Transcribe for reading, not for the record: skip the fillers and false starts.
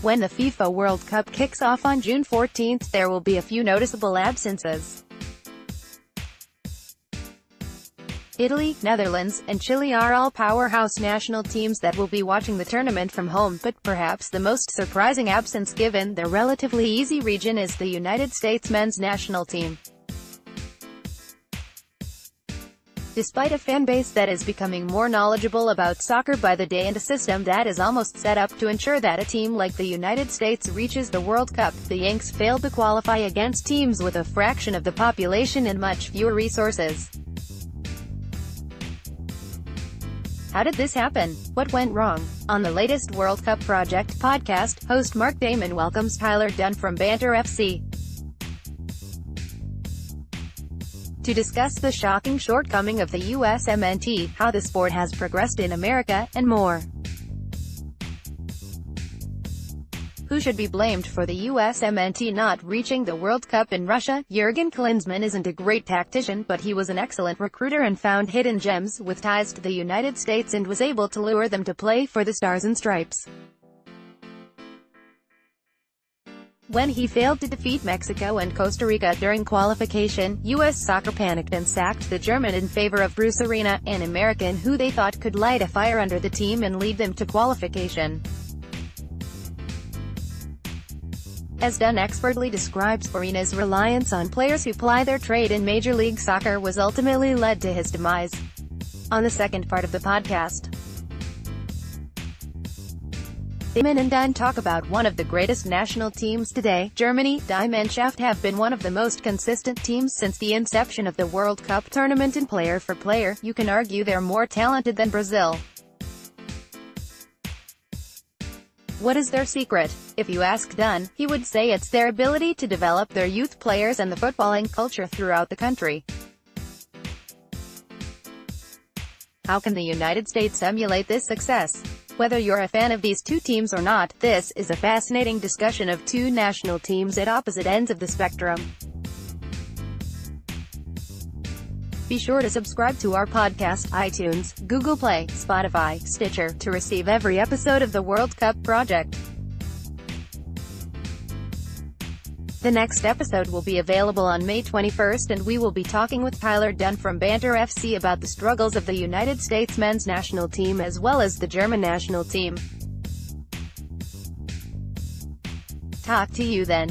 When the FIFA World Cup kicks off on June 14, there will be a few noticeable absences. Italy, Netherlands, and Chile are all powerhouse national teams that will be watching the tournament from home, but perhaps the most surprising absence given their relatively easy region is the United States men's national team. Despite a fan base that is becoming more knowledgeable about soccer by the day and a system that is almost set up to ensure that a team like the United States reaches the World Cup, the Yanks failed to qualify against teams with a fraction of the population and much fewer resources. How did this happen? What went wrong? On the latest World Cup Project podcast, host Mark Damon welcomes Tyler Dunn from Banter FC to discuss the shocking shortcoming of the USMNT, how the sport has progressed in America, and more. Who should be blamed for the USMNT not reaching the World Cup in Russia? Jurgen Klinsmann isn't a great tactician, but he was an excellent recruiter and found hidden gems with ties to the United States and was able to lure them to play for the Stars and Stripes. When he failed to defeat Mexico and Costa Rica during qualification, U.S. soccer panicked and sacked the German in favor of Bruce Arena, an American who they thought could light a fire under the team and lead them to qualification. As Dunn expertly describes, Arena's reliance on players who ply their trade in Major League Soccer was ultimately led to his demise. On the second part of the podcast, Damon and Dunn talk about one of the greatest national teams today, Germany. Die Mannschaft have been one of the most consistent teams since the inception of the World Cup tournament, and player for player, you can argue they're more talented than Brazil. What is their secret? If you ask Dunn, he would say it's their ability to develop their youth players and the footballing culture throughout the country. How can the United States emulate this success? Whether you're a fan of these two teams or not, this is a fascinating discussion of two national teams at opposite ends of the spectrum. Be sure to subscribe to our podcast, iTunes, Google Play, Spotify, Stitcher, to receive every episode of the World Cup Project. The next episode will be available on May 21st, and we will be talking with Tyler Dunn from Banter FC about the struggles of the United States men's national team as well as the German national team. Talk to you then.